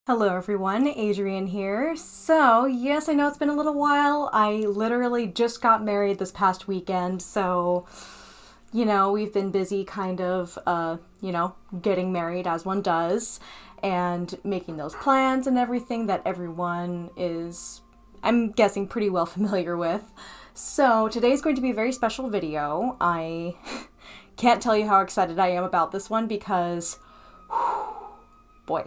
Hello everyone, Adrienne here. So, yes, I know it's been a little while. I literally just got married this past weekend, so, we've been busy kind of, getting married as one does, and making those plans and everything that everyone is, I'm guessing, pretty well familiar with. So, today's going to be a very special video. I can't tell you how excited I am about this one because, boy.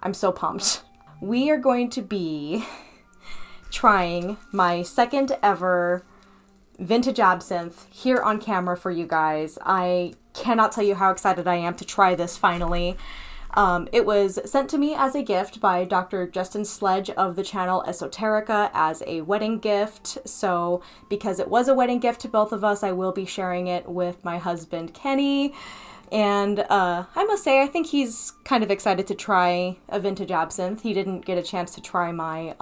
I'm so pumped. We are going to be trying my second ever vintage absinthe here on camera for you guys. I cannot tell you how excited I am to try this finally. It was sent to me as a gift by Dr. Justin Sledge of the channel Esoterica as a wedding gift. So because it was a wedding gift to both of us, I will be sharing it with my husband, Kenny. And I must say, I think he's kind of excited to try a vintage absinthe. He didn't get a chance to try my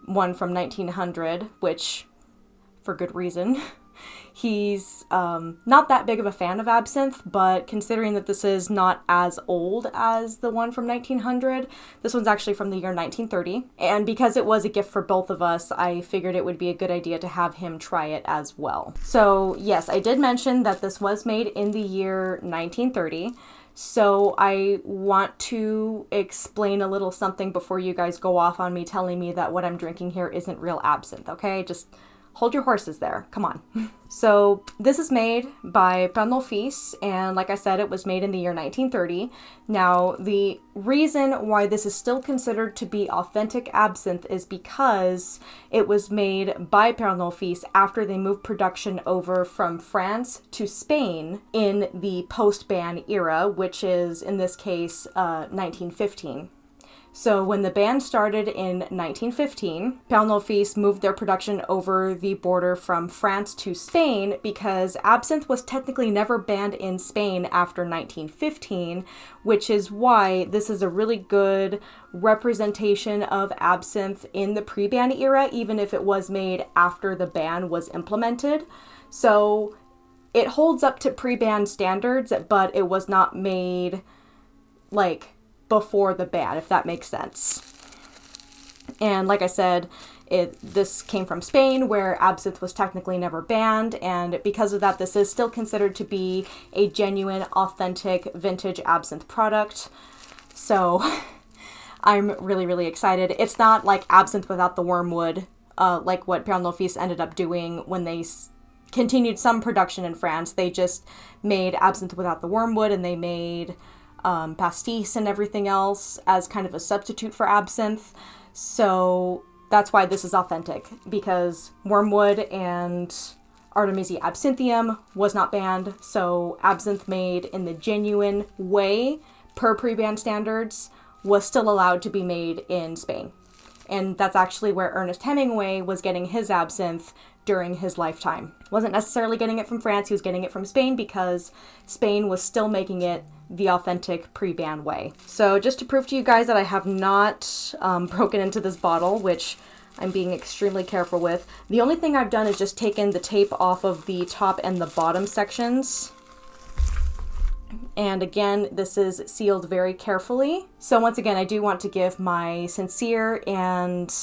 one from 1900, which, for good reason. He's not that big of a fan of absinthe, but considering that this is not as old as the one from 1900, this one's actually from the year 1930. And because it was a gift for both of us, I figured it would be a good idea to have him try it as well. So yes, I did mention that this was made in the year 1930. So I want to explain a little something before you guys go off on me telling me that what I'm drinking here isn't real absinthe, okay? Just hold your horses there. Come on. So this is made by Pernod Fils, and like I said, it was made in the year 1930. Now, the reason why this is still considered to be authentic absinthe is because it was made by Pernod Fils after they moved production over from France to Spain in the post-ban era, which is, in this case, 1915. So when the ban started in 1915, Pernod Fils moved their production over the border from France to Spain because absinthe was technically never banned in Spain after 1915, which is why this is a really good representation of absinthe in the pre-ban era, even if it was made after the ban was implemented. So it holds up to pre-ban standards, but it was not made before the ban, if that makes sense. And like I said, this came from Spain, where absinthe was technically never banned, and because of that, this is still considered to be a genuine, authentic, vintage absinthe product. So I'm really, really excited. It's not like absinthe without the wormwood, like what Pernod Fils ended up doing when they continued some production in France. They just made absinthe without the wormwood, and they made pastis and everything else as kind of a substitute for absinthe. So that's why this is authentic, because wormwood and Artemisia absinthium was not banned, so absinthe made in the genuine way per pre-ban standards was still allowed to be made in Spain. And that's actually where Ernest Hemingway was getting his absinthe during his lifetime. Wasn't necessarily getting it from France, he was getting it from Spain because Spain was still making it the authentic pre-ban way. So just to prove to you guys that I have not broken into this bottle, which I'm being extremely careful with, the only thing I've done is just taken the tape off of the top and the bottom sections. And again, this is sealed very carefully. So once again, I do want to give my sincere and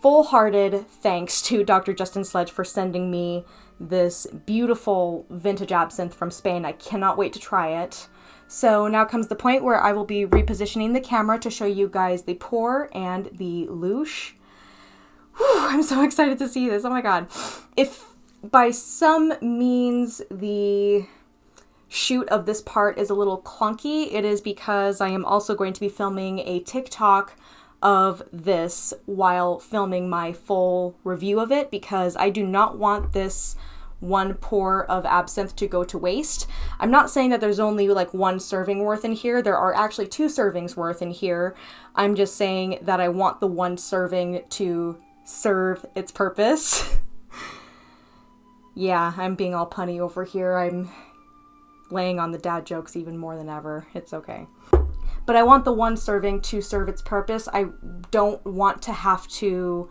full-hearted thanks to Dr. Justin Sledge for sending me this beautiful vintage absinthe from Spain. I cannot wait to try it. So now comes the point where I will be repositioning the camera to show you guys the pour and the louche. Whew, I'm so excited to see this. Oh my god. If by some means the shoot of this part is a little clunky, it is because I am also going to be filming a TikTok of this while filming my full review of it, because I do not want this one pour of absinthe to go to waste. I'm not saying that there's only one serving worth in here. There are actually 2 servings worth in here. I'm just saying that I want the one serving to serve its purpose. Yeah, I'm being all punny over here. I'm laying on the dad jokes even more than ever. It's okay. But I want the one serving to serve its purpose. I don't want to have to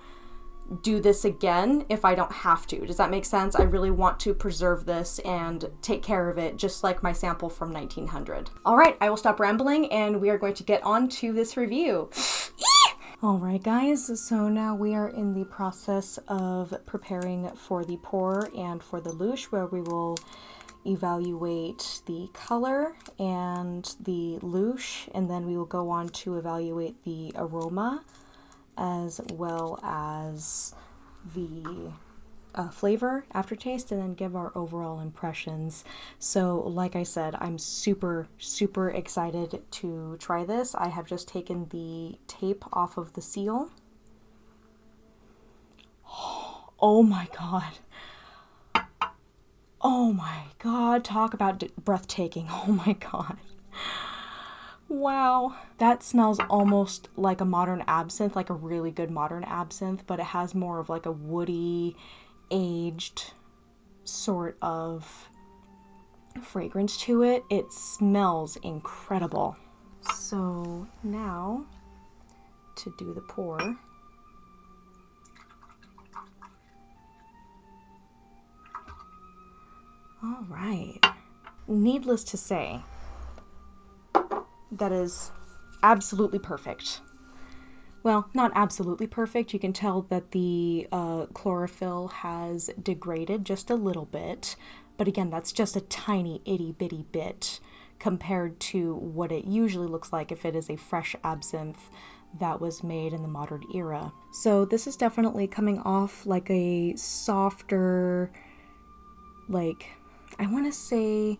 do this again if I don't have to. Does that make sense? I really want to preserve this and take care of it, just like my sample from 1900. All right, I will stop rambling and we are going to get on to this review. All right, guys, so now we are in the process of preparing for the pour and for the louche, where we will evaluate the color and the louche, and then we will go on to evaluate the aroma as well as the flavor, aftertaste, and then give our overall impressions. So like I said, I'm super excited to try this. I have just taken the tape off of the seal. Oh my god. Oh my god, talk about breathtaking. Oh my god. Wow. That smells almost like a modern absinthe, like a really good modern absinthe, but it has more of like a woody, aged sort of fragrance to it. It smells incredible. So now to do the pour. All right. Needless to say, that is absolutely perfect. Well, not absolutely perfect. You can tell that the chlorophyll has degraded just a little bit. But again, that's just a tiny itty bitty bit compared to what it usually looks like if it is a fresh absinthe that was made in the modern era. So this is definitely coming off like a softer, like, I want to say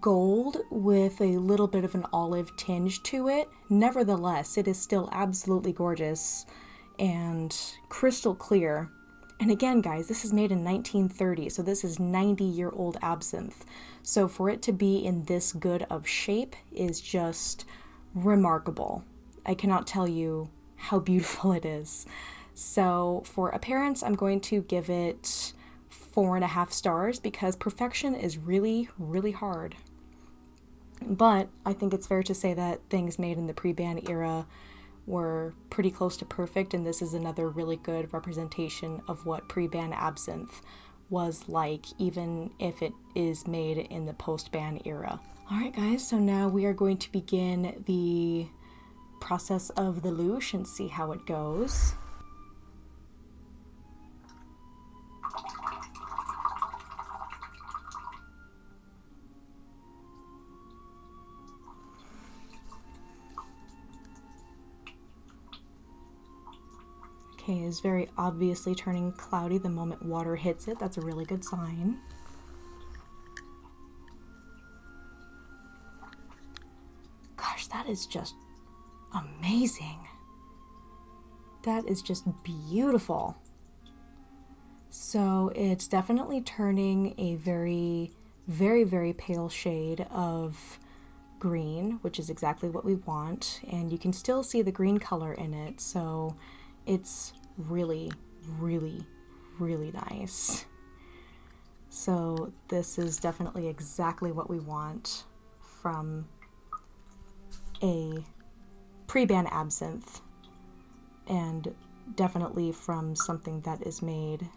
gold with a little bit of an olive tinge to it. Nevertheless, it is still absolutely gorgeous and crystal clear. And again, guys, this is made in 1930, so this is 90-year-old absinthe. So for it to be in this good of shape is just remarkable. I cannot tell you how beautiful it is. So for appearance, I'm going to give it 4.5 stars because perfection is really hard. But I think it's fair to say that things made in the pre-ban era were pretty close to perfect, and this is another really good representation of what pre-ban absinthe was like, even if it is made in the post-ban era. Alright guys, so now we are going to begin the process of the louche and see how it goes. Okay, is very obviously turning cloudy the moment water hits it. That's a really good sign. Gosh, that is just amazing. That is just beautiful. So it's definitely turning a very pale shade of green, which is exactly what we want. And you can still see the green color in it, so it's really nice. So this is definitely exactly what we want from a pre-ban absinthe, and definitely from something that is made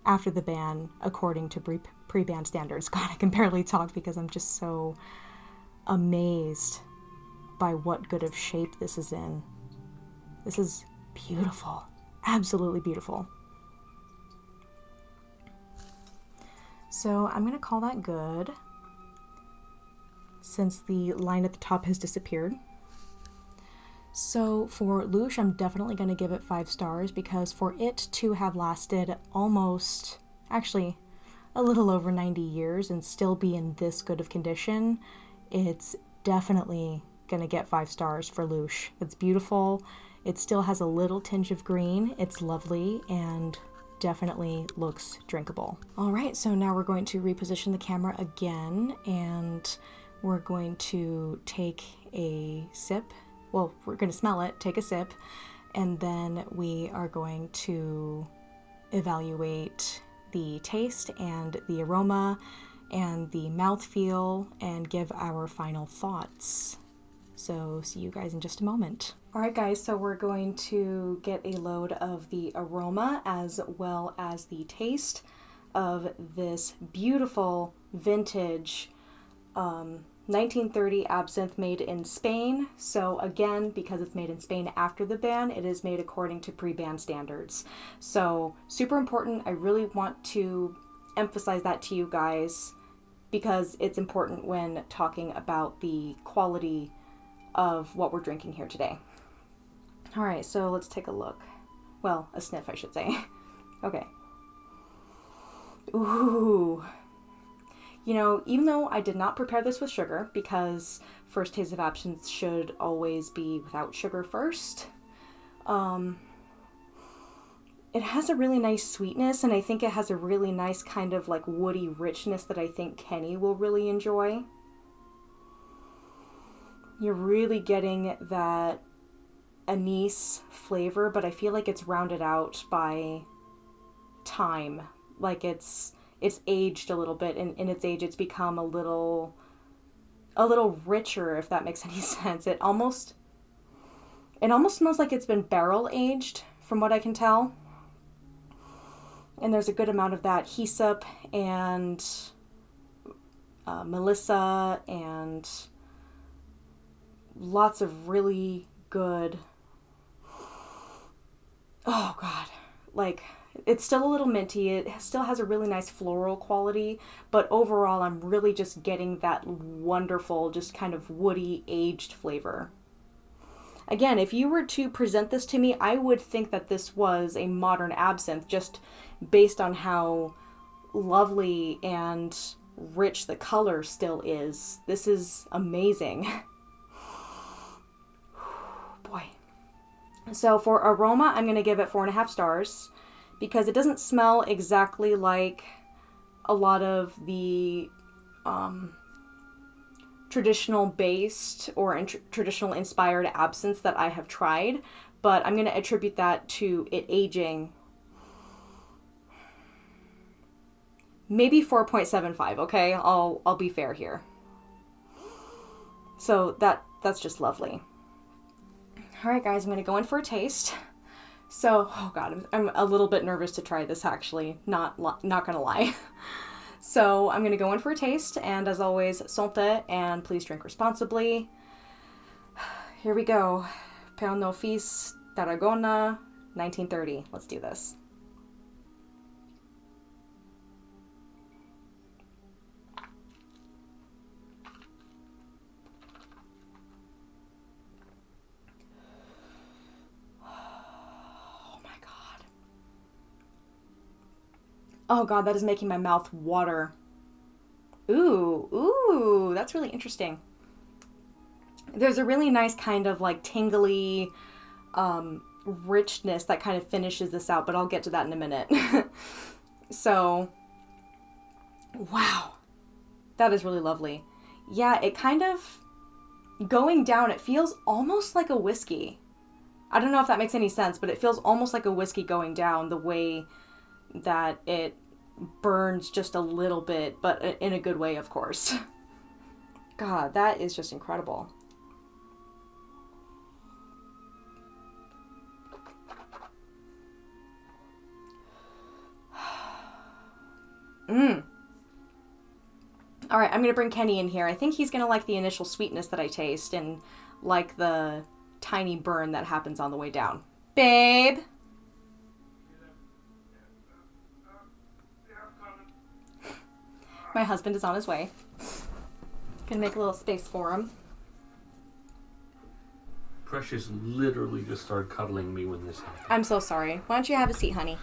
after the ban according to pre-ban standards. God, I can barely talk because I'm just so amazed by what good of shape this is in. This is beautiful. Absolutely beautiful. So I'm going to call that good, since the line at the top has disappeared. So for louche, I'm definitely going to give it 5 stars, because for it to have lasted almost, actually a little over 90 years and still be in this good of condition, it's definitely going to get 5 stars for louche. It's beautiful. It still has a little tinge of green. It's lovely and definitely looks drinkable. All right, so now we're going to reposition the camera again, and we're going to take a sip. Well, we're going to smell it, take a sip, and then we are going to evaluate the taste and the aroma and the mouthfeel and give our final thoughts. So see you guys in just a moment. All right, guys, so we're going to get a load of the aroma as well as the taste of this beautiful vintage 1930 absinthe made in Spain. So again, because it's made in Spain after the ban, it is made according to pre-ban standards. So super important. I really want to emphasize that to you guys because it's important when talking about the quality of what we're drinking here today. All right, so let's take a look. Well, a sniff, I should say. Okay. Ooh. You know, even though I did not prepare this with sugar, because first taste of absinthe should always be without sugar first, it has a really nice sweetness, and I think it has a really nice kind of like woody richness that I think Kenny will really enjoy. You're really getting that anise flavor, but I feel like it's rounded out by time. Like it's aged a little bit, and in its age it's become a little richer, if that makes any sense. It almost smells like it's been barrel aged from what I can tell. And there's a good amount of that hyssop and melissa and lots of really good, oh god, like it's still a little minty. It still has a really nice floral quality, but overall I'm really just getting that wonderful, just kind of woody aged flavor. Again, if you were to present this to me, I would think that this was a modern absinthe, just based on how lovely and rich the color still is. This is amazing. Boy. So for aroma, I'm going to give it 4.5 stars because it doesn't smell exactly like a lot of the traditional based or traditional inspired absinthes that I have tried, but I'm going to attribute that to it aging maybe 4.75. Okay, I'll be fair here. So that's just lovely. All right, guys, I'm going to go in for a taste. So, oh god, I'm a little bit nervous to try this, actually. Not gonna lie. So I'm going to go in for a taste, and as always, santé, and please drink responsibly. Here we go. Pernod Fils, Tarragona, 1930. Let's do this. Oh god, that is making my mouth water. Ooh, that's really interesting. There's a really nice kind of like tingly richness that kind of finishes this out, but I'll get to that in a minute. So, wow, that is really lovely. Yeah, it kind of, going down, it feels almost like a whiskey. I don't know if that makes any sense, but it feels almost like a whiskey going down, the way that it burns just a little bit, but in a good way, of course. God, that is just incredible. All right, I'm going to bring Kenny in here. I think he's going to like the initial sweetness that I taste and like the tiny burn that happens on the way down. Babe? My husband is on his way. Gonna make a little space for him. Precious literally just started cuddling me when this happened. I'm so sorry. Why don't you have a seat, honey?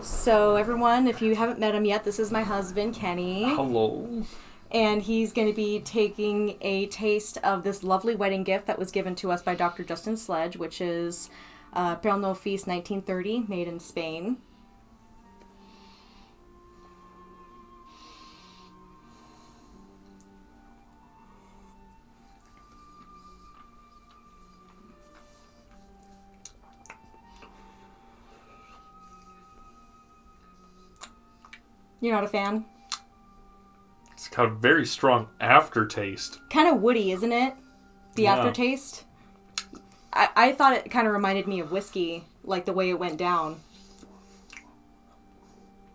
So everyone, if you haven't met him yet, this is my husband, Kenny. Hello. And he's going to be taking a taste of this lovely wedding gift that was given to us by Dr. Justin Sledge, which is Pernod Fils 1930, made in Spain. You're not a fan? got a very strong aftertaste. Kind of woody, isn't it? The aftertaste. I thought it kind of reminded me of whiskey, like the way it went down.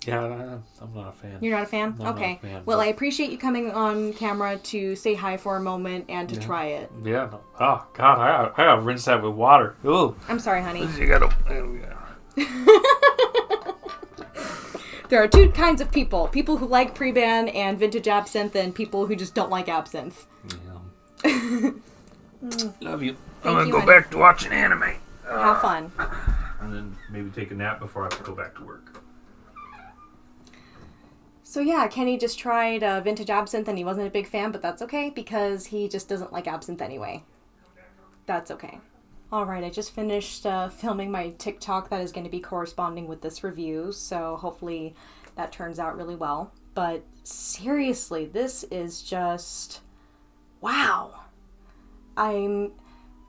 Yeah, I'm not a fan. You're not a fan? I'm okay. Not a fan, well, I appreciate you coming on camera to say hi for a moment and to try it. Yeah. No. Oh, God, I gotta rinse that with water. Ooh. I'm sorry, honey. You gotta... There are two kinds of people. People who like pre-ban and vintage absinthe and people who just don't like absinthe. Yeah. Love you. I'm Thank gonna go back to watching anime. Have fun. And then maybe take a nap before I have to go back to work. So yeah, Kenny just tried vintage absinthe and he wasn't a big fan, but that's okay because he just doesn't like absinthe anyway. That's okay. Alright, I just finished filming my TikTok that is going to be corresponding with this review, so hopefully that turns out really well. But seriously, this is just... wow! I'm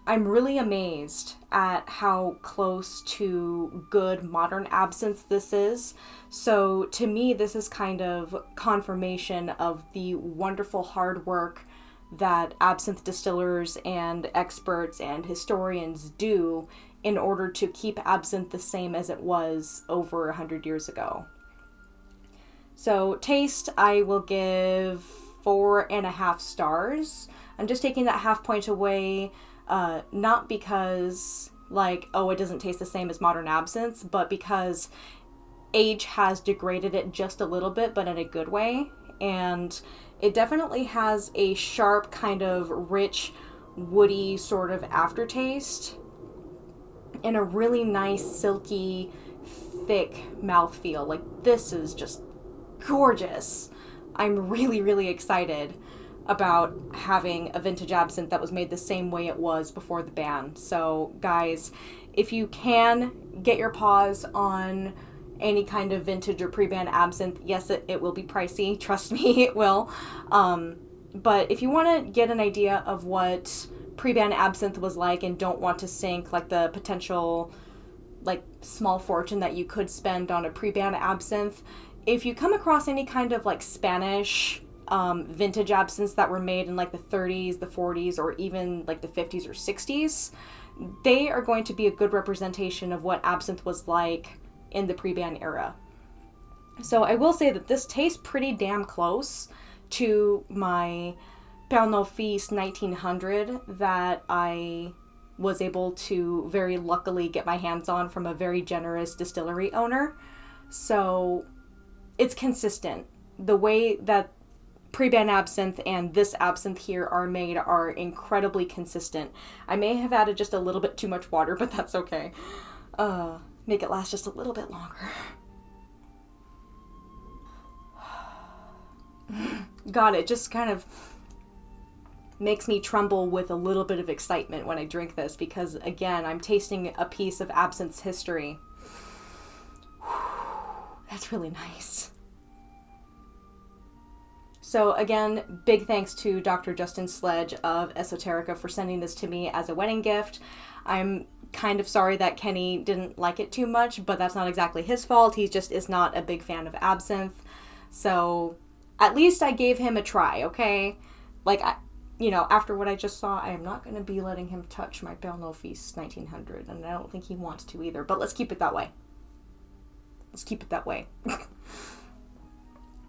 really amazed at how close to good modern absinthe this is. So to me, this is kind of confirmation of the wonderful hard work that absinthe distillers and experts and historians do in order to keep absinthe the same as it was over 100 years ago. So taste, I will give 4.5 stars. I'm just taking that half point away, not because, like, oh, it doesn't taste the same as modern absinthe, but because age has degraded it just a little bit, but in a good way. And it definitely has a sharp, kind of rich, woody sort of aftertaste and a really nice, silky, thick mouthfeel. Like, this is just gorgeous. I'm really, really excited about having a vintage absinthe that was made the same way it was before the ban. So, guys, if you can get your paws on any kind of vintage or pre-ban absinthe, yes, it will be pricey. Trust me, it will. But if you want to get an idea of what pre-ban absinthe was like and don't want to sink like the potential like small fortune that you could spend on a pre-ban absinthe, if you come across any kind of like Spanish vintage absinthes that were made in like the 30s, the 40s, or even like the 50s or 60s, they are going to be a good representation of what absinthe was like in the pre-ban era. So I will say that this tastes pretty damn close to my Pernod Fils 1900 that I was able to very luckily get my hands on from a very generous distillery owner. So it's consistent. The way that pre-ban absinthe and this absinthe here are made are incredibly consistent. I may have added just a little bit too much water, but that's okay. Make it last just a little bit longer. God, it just kind of makes me tremble with a little bit of excitement when I drink this because, again, I'm tasting a piece of absinthe's history. That's really nice. So again, big thanks to Dr. Justin Sledge of Esoterica for sending this to me as a wedding gift. I'm kind of sorry that Kenny didn't like it too much, but that's not exactly his fault. He just is not a big fan of absinthe. So at least I gave him a try, okay? Like, after what I just saw, I am not going to be letting him touch my Pernod Fils 1900, and I don't think he wants to either, but let's keep it that way. Let's keep it that way.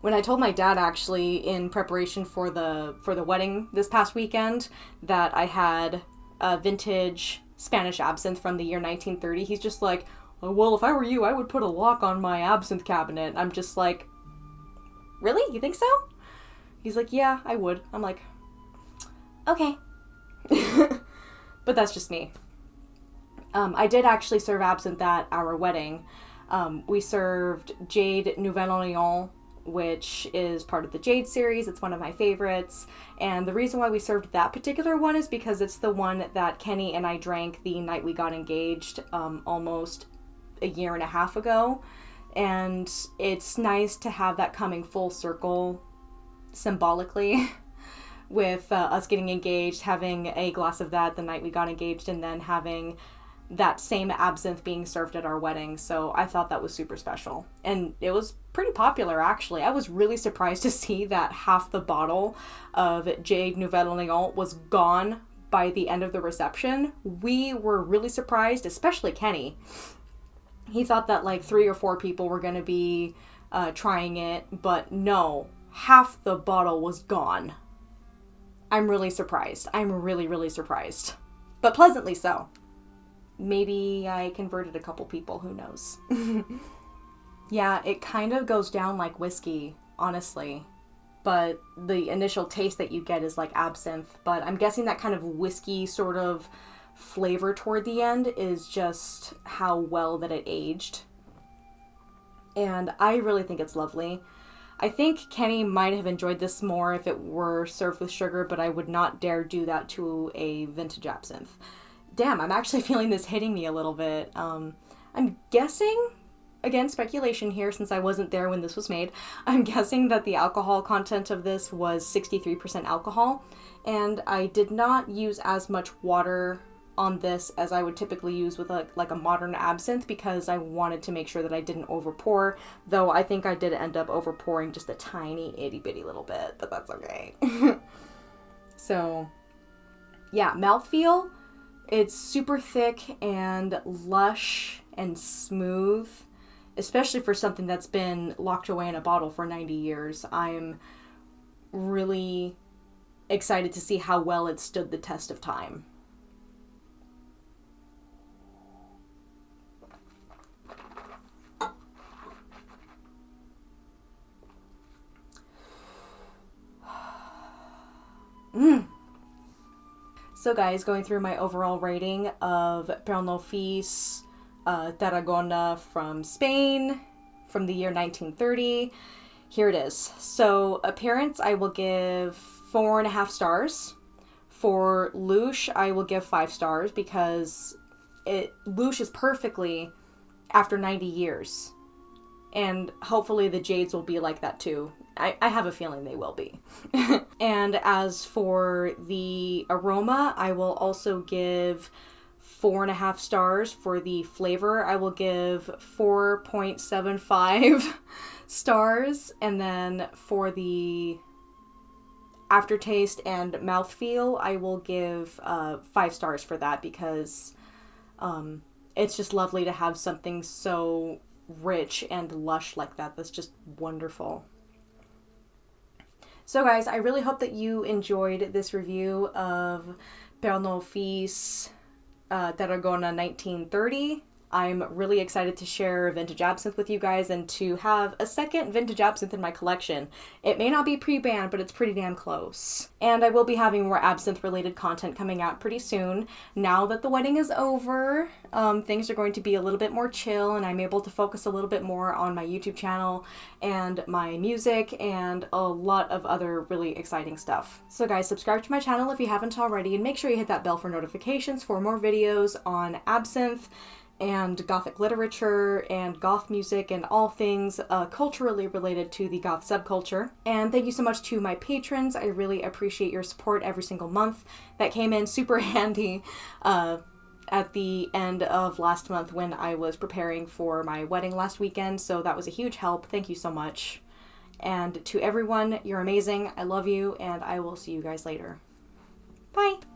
When I told my dad, actually, in preparation for the wedding this past weekend, that I had a vintage Spanish absinthe from the year 1930, he's just like, oh, well, if I were you, I would put a lock on my absinthe cabinet. I'm just like, really? You think so? He's like, yeah, I would. I'm like, okay. But that's just me. I did actually serve absinthe at our wedding. We served Jade Nouvel Orleans, which is part of the Jade series. It's one of my favorites. And the reason why we served that particular one is because it's the one that Kenny and I drank the night we got engaged almost a year and a half ago. And it's nice to have that coming full circle symbolically with us getting engaged, having a glass of that the night we got engaged, and then having that same absinthe being served at our wedding. So I thought that was super special. And it was pretty popular, actually. I was really surprised to see that half the bottle of Jade Nouvelle Orléans was gone by the end of the reception. We were really surprised, especially Kenny. He thought that like 3 or 4 people were going to be trying it, but no, half the bottle was gone. I'm really surprised. I'm really, really surprised. But pleasantly so. Maybe I converted a couple people, who knows. Yeah, it kind of goes down like whiskey, honestly. But the initial taste that you get is like absinthe. But I'm guessing that kind of whiskey sort of flavor toward the end is just how well that it aged. And I really think it's lovely. I think Kenny might have enjoyed this more if it were served with sugar, but I would not dare do that to a vintage absinthe. Damn, I'm actually feeling this hitting me a little bit. I'm guessing, again, speculation here since I wasn't there when this was made, I'm guessing that the alcohol content of this was 63% alcohol, and I did not use as much water on this as I would typically use with a modern absinthe because I wanted to make sure that I didn't overpour, though I think I did end up overpouring just a tiny itty bitty little bit, but that's okay. So, yeah, mouthfeel, it's super thick and lush and smooth, especially for something that's been locked away in a bottle for 90 years. I'm really excited to see how well it stood the test of time. So guys, going through my overall rating of Pernod Fils Tarragona from Spain from the year 1930, here it is. So appearance, I will give 4.5 stars. For Louche, I will give 5 stars because Louche is perfectly after 90 years. And hopefully the Jades will be like that too. I have a feeling they will be. And as for the aroma, I will also give 4.5 stars. For the flavor, I will give 4.75 stars. And then for the aftertaste and mouthfeel, I will give 5 stars for that because it's just lovely to have something so rich and lush like that. That's just wonderful. So guys, I really hope that you enjoyed this review of Pernod Fils Tarragona 1930. I'm really excited to share vintage absinthe with you guys and to have a second vintage absinthe in my collection. It may not be pre-banned, but it's pretty damn close. And I will be having more absinthe-related content coming out pretty soon. Now that the wedding is over, things are going to be a little bit more chill and I'm able to focus a little bit more on my YouTube channel and my music and a lot of other really exciting stuff. So guys, subscribe to my channel if you haven't already and make sure you hit that bell for notifications for more videos on absinthe and Gothic literature and Goth music and all things culturally related to the Goth subculture. And thank you so much to my patrons. I really appreciate your support every single month. That came in super handy at the end of last month when I was preparing for my wedding last weekend, so that was a huge help. Thank you so much. And to everyone, you're amazing. I love you, and I will see you guys later. Bye!